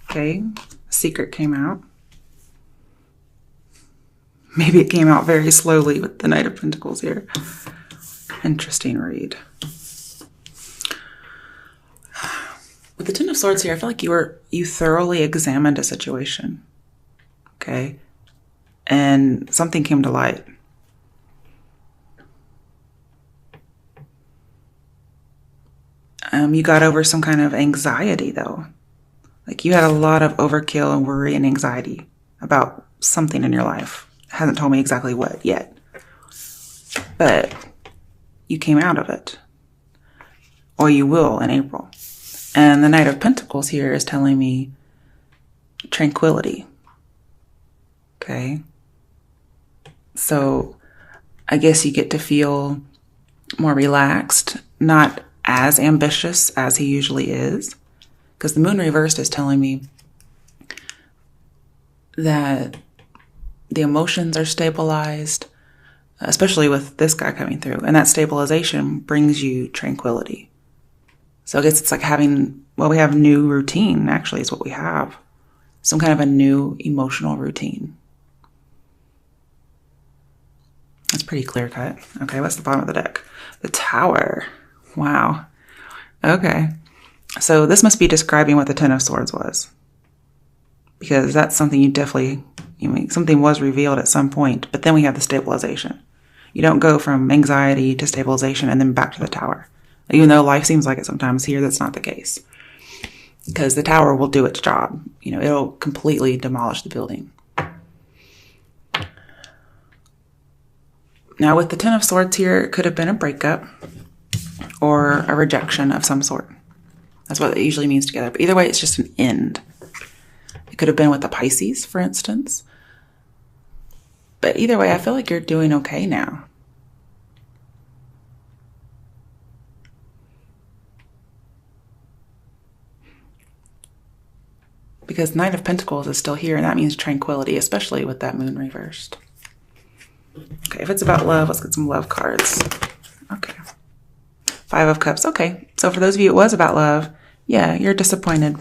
Okay, secret came out. Maybe it came out very slowly with the Knight of Pentacles here. Interesting read. With the Ten of Swords here, I feel like you thoroughly examined a situation. Okay? And something came to light. You got over some kind of anxiety, though. Like you had a lot of overkill and worry and anxiety about something in your life. Hasn't told me exactly what yet. But you came out of it. Or you will in April. And the Knight of Pentacles here is telling me tranquility. Okay? So I guess you get to feel more relaxed, not as ambitious as he usually is. Because the moon reversed is telling me that the emotions are stabilized, especially with this guy coming through. And that stabilization brings you tranquility. So I guess it's like having, well, we have new routine, actually, is what we have. Some kind of a new emotional routine. That's pretty clear cut. Okay, what's the bottom of the deck? The Tower. Wow. Okay. So this must be describing what the Ten of Swords was. Because that's something you definitely, something was revealed at some point, but then we have the stabilization. You don't go from anxiety to stabilization and then back to the Tower. Even though life seems like it sometimes, here that's not the case. Because the Tower will do its job. It'll completely demolish the building. Now with the Ten of Swords here, it could have been a breakup or a rejection of some sort. That's what it usually means together. But either way, it's just an end. It could have been with the Pisces, for instance. But either way, I feel like you're doing okay now. Because Knight of Pentacles is still here, and that means tranquility, especially with that moon reversed. Okay, if it's about love, let's get some love cards. Okay. Five of Cups. Okay, so for those of you it was about love, yeah, you're disappointed.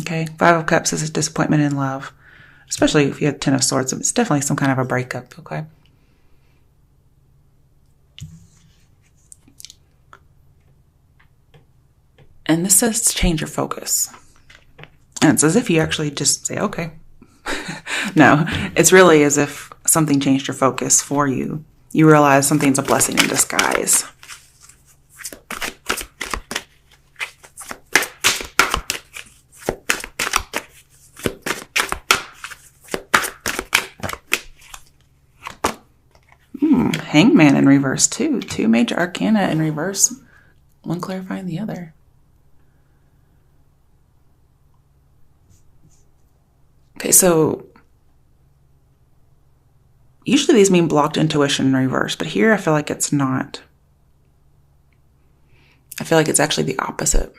Okay, Five of Cups is a disappointment in love. Especially if you had Ten of Swords. It's definitely some kind of a breakup, okay? And this says to change your focus. And it's as if you actually just say, okay. No, it's really as if something changed your focus for you. You realize something's a blessing in disguise. Hangman in reverse too. Two major arcana in reverse. One clarifying the other. Okay, so usually these mean blocked intuition in reverse, but here I feel like it's not. I feel like it's actually the opposite.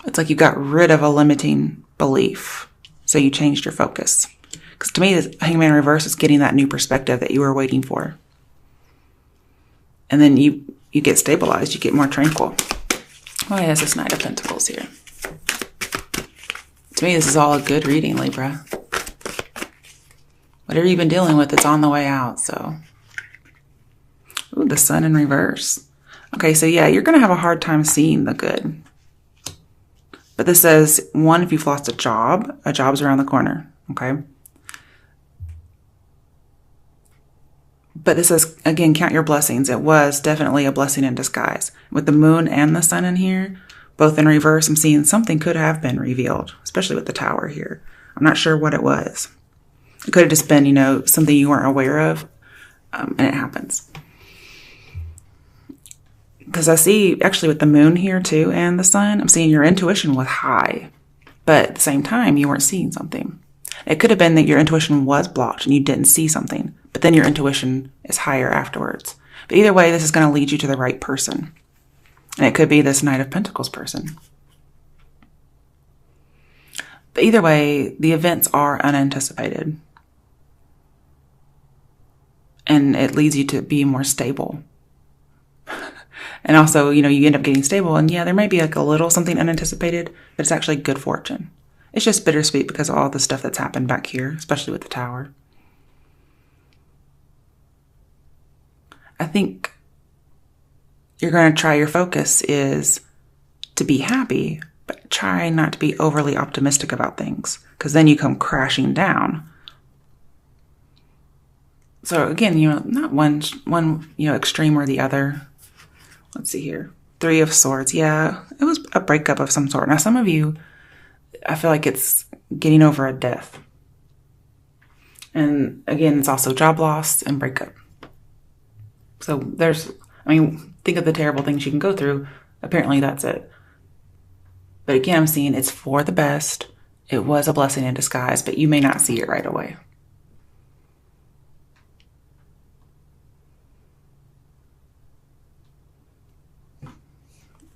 It's like you got rid of a limiting belief, so you changed your focus. Because to me, the Hangman reverse is getting that new perspective that you were waiting for. And then you get stabilized, you get more tranquil. Why is this Knight of Pentacles here? To me, this is all a good reading, Libra. Whatever you've been dealing with, it's on the way out, so. Ooh, the Sun in reverse. Okay, so yeah, you're going to have a hard time seeing the good. But this says, one, if you've lost a job's around the corner, okay? But this says, again, count your blessings. It was definitely a blessing in disguise. With the moon and the sun in here, both in reverse, I'm seeing something could have been revealed, especially with the Tower here. I'm not sure what it was. It could have just been, something you weren't aware of, and it happens. Because I see, actually, with the moon here, too, and the sun, I'm seeing your intuition was high. But at the same time, you weren't seeing something. It could have been that your intuition was blocked and you didn't see something. But then your intuition is higher afterwards. But either way, this is going to lead you to the right person. And it could be this Knight of Pentacles person. But either way, the events are unanticipated. And it leads you to be more stable. And also, you end up getting stable. And yeah, there may be like a little something unanticipated, but it's actually good fortune. It's just bittersweet because of all the stuff that's happened back here, especially with the Tower. I think you're going to try, your focus is to be happy, but try not to be overly optimistic about things, because then you come crashing down. So again, not one extreme or the other. Let's see here. 3 of Swords. Yeah, it was a breakup of some sort. Now, some of you, I feel like it's getting over a death. And again, it's also job loss and breakup. So think of the terrible things you can go through. Apparently that's it. But again, I'm seeing it's for the best. It was a blessing in disguise, but you may not see it right away.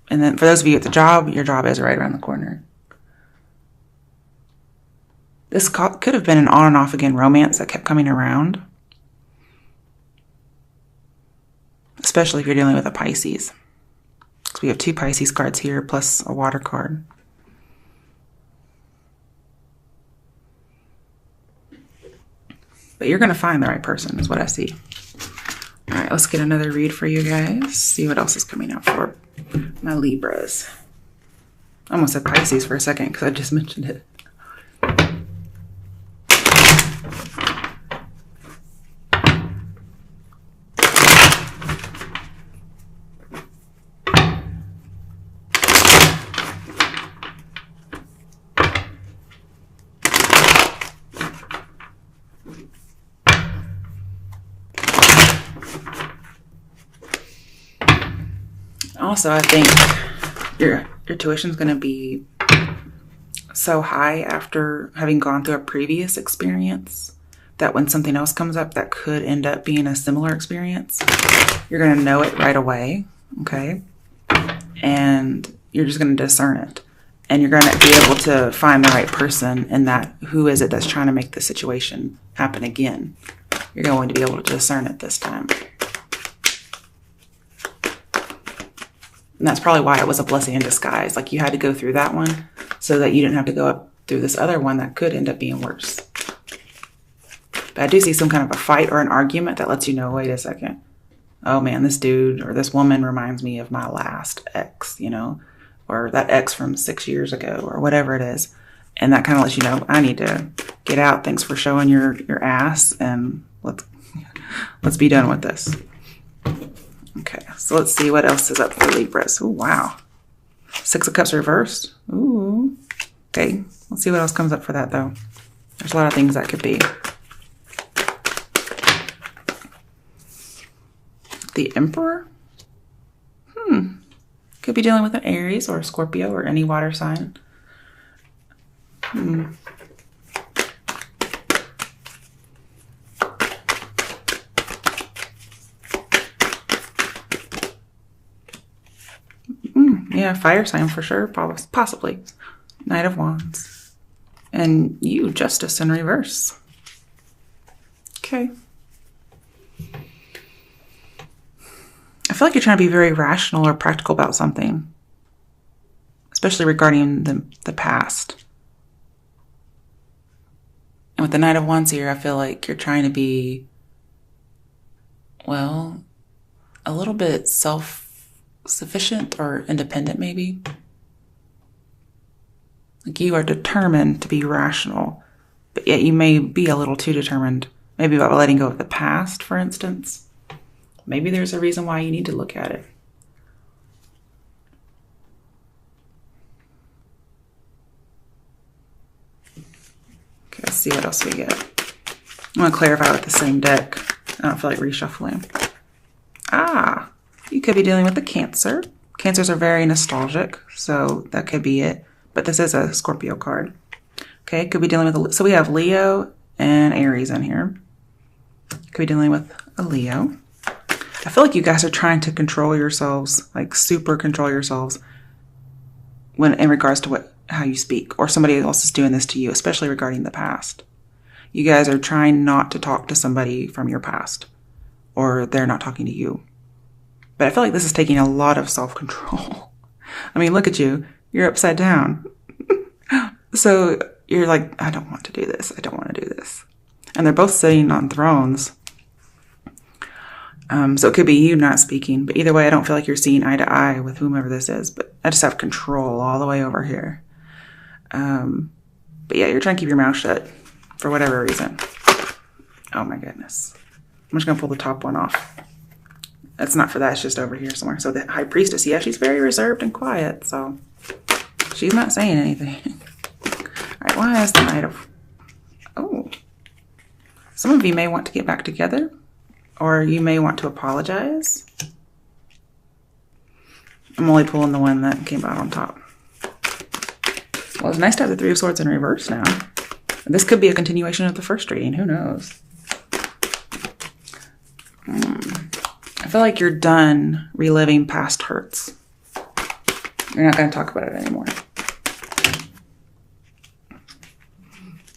And then for those of you at the job, your job is right around the corner. This could have been an on and off again romance that kept coming around. Especially if you're dealing with a Pisces. So we have 2 Pisces cards here plus a water card. But you're going to find the right person is what I see. All right, let's get another read for you guys. See what else is coming out for my Libras. I almost said Pisces for a second because I just mentioned it. Also, I think your tuition is going to be so high after having gone through a previous experience that when something else comes up that could end up being a similar experience, you're going to know it right away, okay? And you're just going to discern it. And you're going to be able to find the right person in that. Who is it that's trying to make the situation happen again? You're going to be able to discern it this time. And that's probably why it was a blessing in disguise. Like you had to go through that one so that you didn't have to go up through this other one that could end up being worse. But I do see some kind of a fight or an argument that lets you know, wait a second. Oh man, this dude or this woman reminds me of my last ex, or that ex from 6 years ago or whatever it is. And that kind of lets you know, I need to get out. Thanks for showing your ass and let's be done with this. Okay, so let's see what else is up for Libras. Oh, wow. 6 of Cups reversed. Ooh. Okay, let's see what else comes up for that, though. There's a lot of things that could be. The Emperor? Could be dealing with an Aries or a Scorpio or any water sign. Yeah, fire sign for sure, possibly. Knight of Wands. And you, Justice in reverse. Okay. I feel like you're trying to be very rational or practical about something. Especially regarding the past. And with the Knight of Wands here, I feel like you're trying to be, well, a little bit self-sufficient or independent maybe. Like you are determined to be rational, but yet you may be a little too determined. Maybe about letting go of the past, for instance. Maybe there's a reason why you need to look at it. Okay, let's see what else we get. I'm going to clarify with the same deck. I don't feel like reshuffling. You could be dealing with the Cancer. Cancers are very nostalgic, so that could be it. But this is a Scorpio card. Okay, could be dealing with so we have Leo and Aries in here. Could be dealing with a Leo. I feel like you guys are trying to control yourselves, like super control yourselves when in regards to how you speak, or somebody else is doing this to you, especially regarding the past. You guys are trying not to talk to somebody from your past, or they're not talking to you. But I feel like this is taking a lot of self-control. I mean, look at you. You're upside down. So you're like, I don't want to do this. I don't want to do this. And they're both sitting on thrones. So it could be you not speaking. But either way, I don't feel like you're seeing eye to eye with whomever this is. But I just have control all the way over here. But yeah, you're trying to keep your mouth shut for whatever reason. Oh my goodness. I'm just going to pull the top one off. That's not for that. It's just over here somewhere. So the high priestess, yeah, she's very reserved and quiet. So she's not saying anything. All right, why is the Knight of... Oh. Some of you may want to get back together. Or you may want to apologize. I'm only pulling the one that came out on top. Well, it's nice to have the Three of Swords in reverse now. This could be a continuation of the first reading. Who knows? I feel like you're done reliving past hurts. You're not going to talk about it anymore.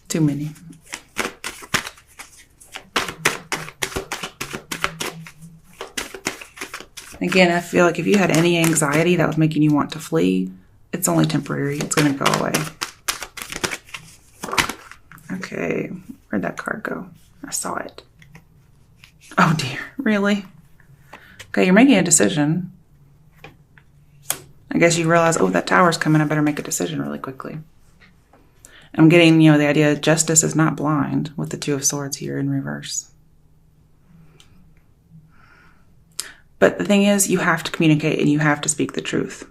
Too many. Again, I feel like if you had any anxiety that was making you want to flee, it's only temporary. It's going to go away. Okay, where'd that card go? I saw it. Oh dear, really? Okay, you're making a decision. I guess you realize, oh, that tower's coming. I better make a decision really quickly. I'm getting, the idea justice is not blind with the Two of Swords here in reverse. But the thing is, you have to communicate and you have to speak the truth.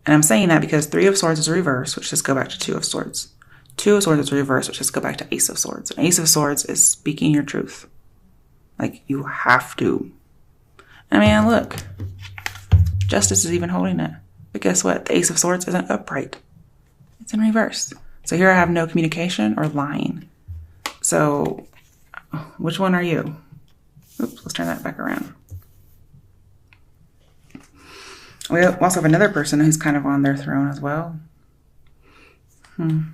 And I'm saying that because Three of Swords is reverse, which just go back to Two of Swords. Two of Swords is reverse, which just go back to Ace of Swords. And Ace of Swords is speaking your truth. Like, you have to. I mean, look. Justice is even holding it. But guess what? The Ace of Swords isn't upright. It's in reverse. So here I have no communication or lying. So, which one are you? Oops, let's turn that back around. We also have another person who's kind of on their throne as well. You're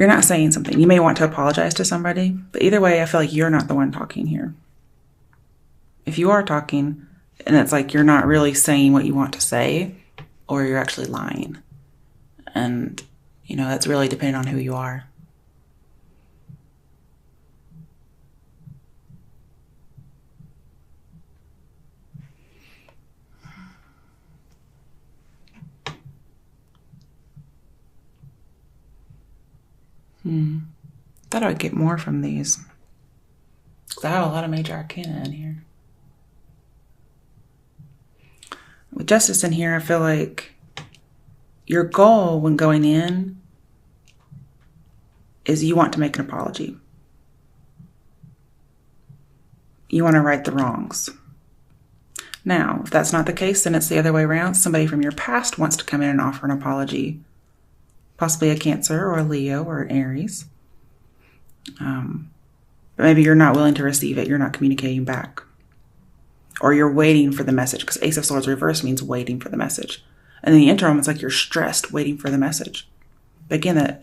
not saying something. You may want to apologize to somebody, but either way, I feel like you're not the one talking here. If you are talking, and it's like you're not really saying what you want to say, or you're actually lying. And, that's really depending on who you are. Thought I would get more from these. Because I have a lot of major arcana in here. With justice in here, I feel like your goal when going in is you want to make an apology. You want to right the wrongs. Now, if that's not the case, then it's the other way around. Somebody from your past wants to come in and offer an apology. Possibly a Cancer or a Leo or an Aries. But maybe you're not willing to receive it. You're not communicating back. Or you're waiting for the message. Because Ace of Swords reverse means waiting for the message. And in the interim, it's like you're stressed waiting for the message. But again,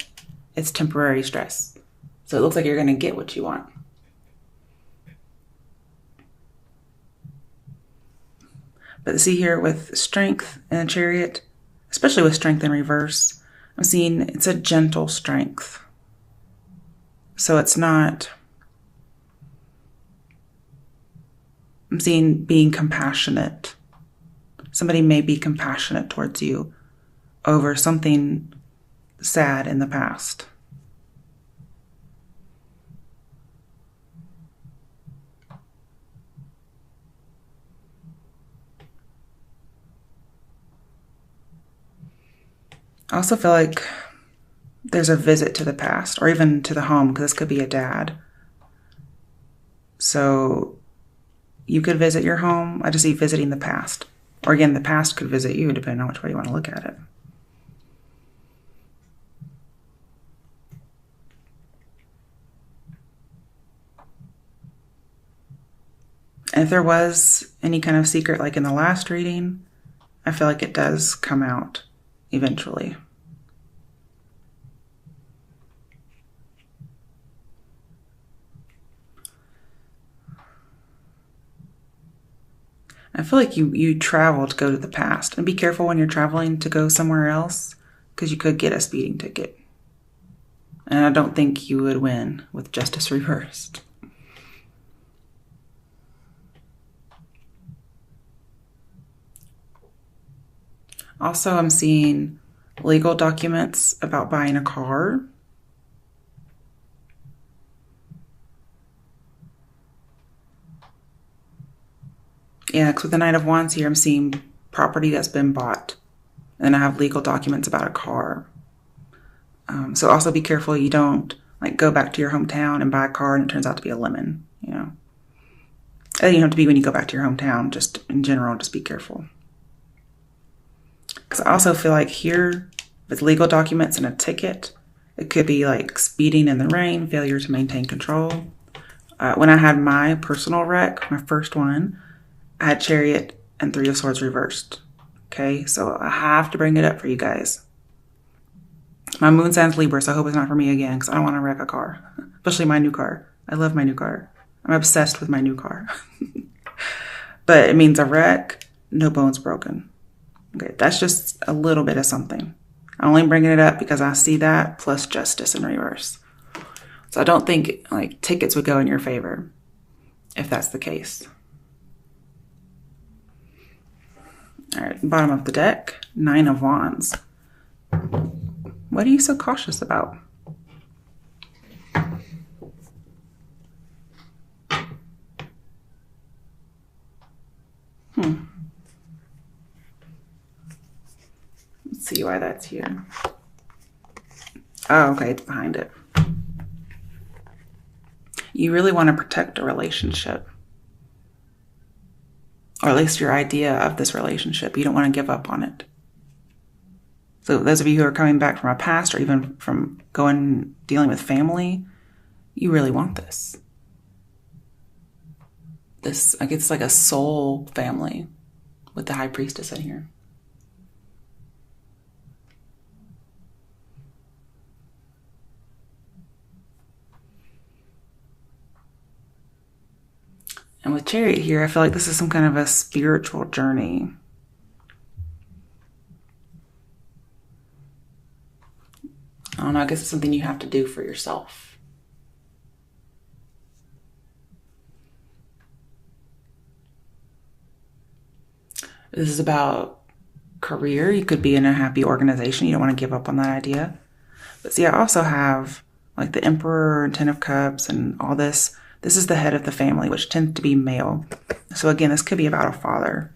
it's temporary stress. So it looks like you're going to get what you want. But see here with strength and a Chariot, especially with strength in reverse, I'm seeing it's a gentle strength. So it's not... I'm seeing being compassionate. Somebody may be compassionate towards you over something sad in the past. I also feel like there's a visit to the past or even to the home, because this could be a dad. So you could visit your home. I just see visiting the past. Or again, the past could visit you, depending on which way you want to look at it. And if there was any kind of secret, like in the last reading, I feel like it does come out eventually. I feel like you travel to go to the past. And be careful when you're traveling to go somewhere else, because you could get a speeding ticket. And I don't think you would win with justice reversed. Also, I'm seeing legal documents about buying a car. Yeah, because with the Knight of Wands here, I'm seeing property that's been bought. And then I have legal documents about a car. So also be careful you don't like go back to your hometown and buy a car and it turns out to be a lemon, you know. It doesn't have to be when you go back to your hometown, just in general, just be careful. Because I also feel like here, with legal documents and a ticket, it could be like speeding in the rain, failure to maintain control. When I had my personal wreck, my first one, I had Chariot and Three of Swords reversed. Okay, so I have to bring it up for you guys. My moon sign's Libra, so I hope it's not for me again, because I don't want to wreck a car, especially my new car. I love my new car. I'm obsessed with my new car. But it means a wreck, no bones broken. Okay, that's just a little bit of something. I'm only bringing it up because I see that plus justice in reverse. So I don't think like tickets would go in your favor if that's the case. All right, bottom of the deck, Nine of Wands. What are you so cautious about? Let's see why that's here. Oh, okay, it's behind it. You really want to protect a relationship. Or at least your idea of this relationship. You don't want to give up on it. So those of you who are coming back from a past or even from dealing with family, you really want this. This, like, it's like a soul family with the High Priestess in here. And with Chariot here, I feel like this is some kind of a spiritual journey. I don't know, I guess it's something you have to do for yourself. This is about career. You could be in a happy organization. You don't want to give up on that idea. But see, I also have like the Emperor and Ten of Cups and all this. This is the head of the family, which tends to be male. So again, this could be about a father.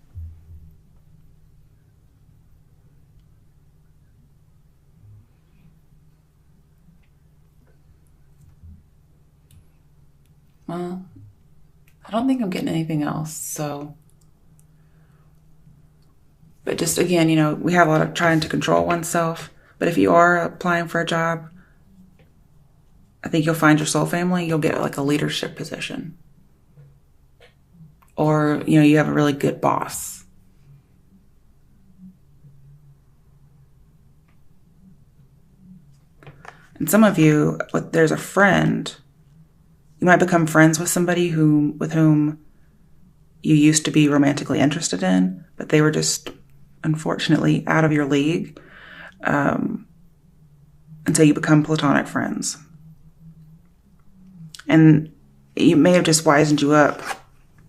Well, I don't think I'm getting anything else, so. But just again, you know, we have a lot of trying to control oneself. But if you are applying for a job, I think you'll find your soul family. You'll get like a leadership position. Or, you know, you have a really good boss. And some of you, there's a friend. You might become friends with somebody with whom you used to be romantically interested in, but they were just, unfortunately, out of your league until you become platonic friends. And it may have just wisened you up.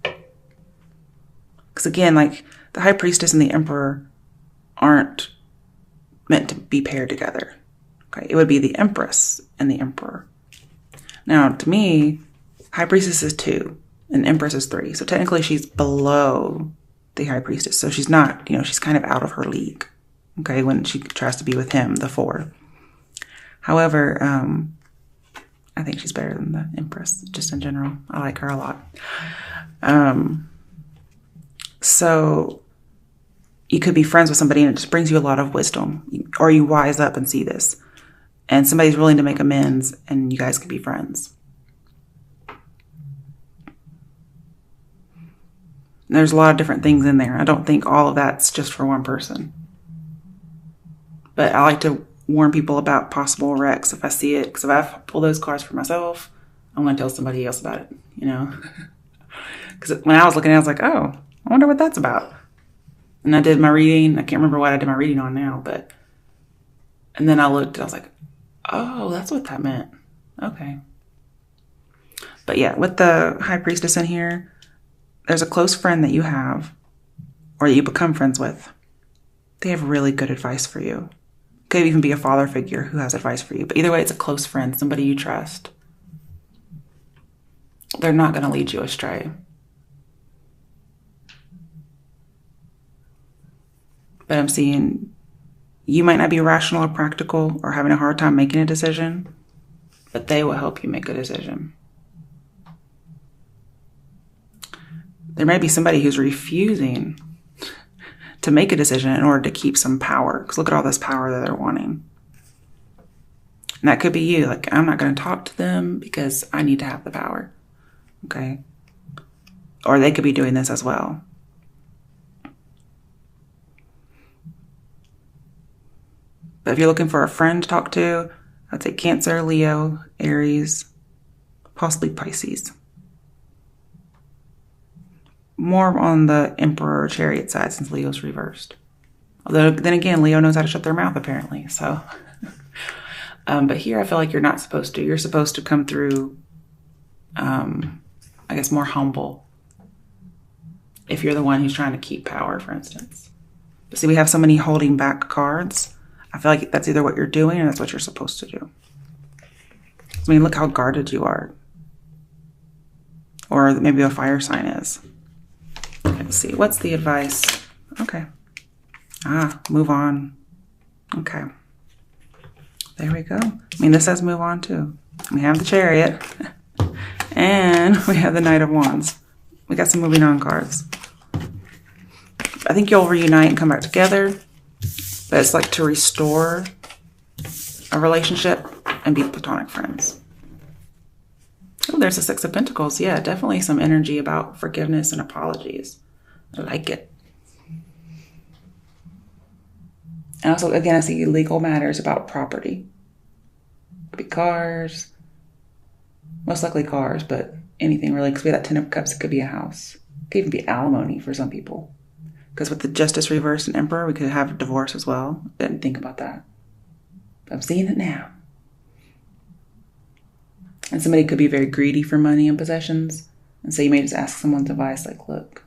Because again, like the High Priestess and the Emperor aren't meant to be paired together. Okay, it would be the Empress and the Emperor. Now, to me, High Priestess is 2 and Empress is 3. So technically she's below the High Priestess. So she's not, you know, she's kind of out of her league. Okay, when she tries to be with him, the 4. However, I think she's better than the Empress, just in general. I like her a lot. So you could be friends with somebody and it just brings you a lot of wisdom. Or you wise up and see this. And somebody's willing to make amends and you guys can be friends. There's a lot of different things in there. I don't think all of that's just for one person. But I like to warn people about possible wrecks if I see it. Because if I pull those cards for myself, I'm going to tell somebody else about it, you know. Because when I was looking at it, I was like, oh, I wonder what that's about. And I did my reading. I can't remember what I did my reading on now, but... And then I looked and I was like, oh, that's what that meant. Okay. But yeah, with the High Priestess in here, there's a close friend that you have or that you become friends with. They have really good advice for you. Could even be a father figure who has advice for you. But either way, it's a close friend, somebody you trust. They're not going to lead you astray. But I'm seeing you might not be rational or practical or having a hard time making a decision, but they will help you make a decision. There may be somebody who's refusing to make a decision in order to keep some power. Because look at all this power that they're wanting. And that could be you. Like, I'm not going to talk to them because I need to have the power. Okay? Or they could be doing this as well. But if you're looking for a friend to talk to, I'd say Cancer, Leo, Aries, possibly Pisces. More on the Emperor Chariot side since Leo's reversed. Although, then again, Leo knows how to shut their mouth, apparently. So, but here I feel like you're not supposed to. You're supposed to come through, I guess, more humble. If you're the one who's trying to keep power, for instance. But see, we have so many holding back cards. I feel like that's either what you're doing or that's what you're supposed to do. I mean, look how guarded you are. Or maybe a fire sign is. Let's see. What's the advice? Okay. Move on. Okay. There we go. I mean, this says move on too. We have the Chariot. And we have the Knight of Wands. We got some moving on cards. I think you'll reunite and come back together. But it's like to restore a relationship and be platonic friends. Oh, there's the Six of Pentacles. Yeah, definitely some energy about forgiveness and apologies. I like it. And also, again, I see legal matters about property. Could be cars. Most likely cars, but anything really. Because we have that Ten of Cups, it could be a house. It could even be alimony for some people. Because with the Justice reversed and Emperor, we could have a divorce as well. Didn't think about that. But I'm seeing it now. And somebody could be very greedy for money and possessions. And so you may just ask someone's advice like, look,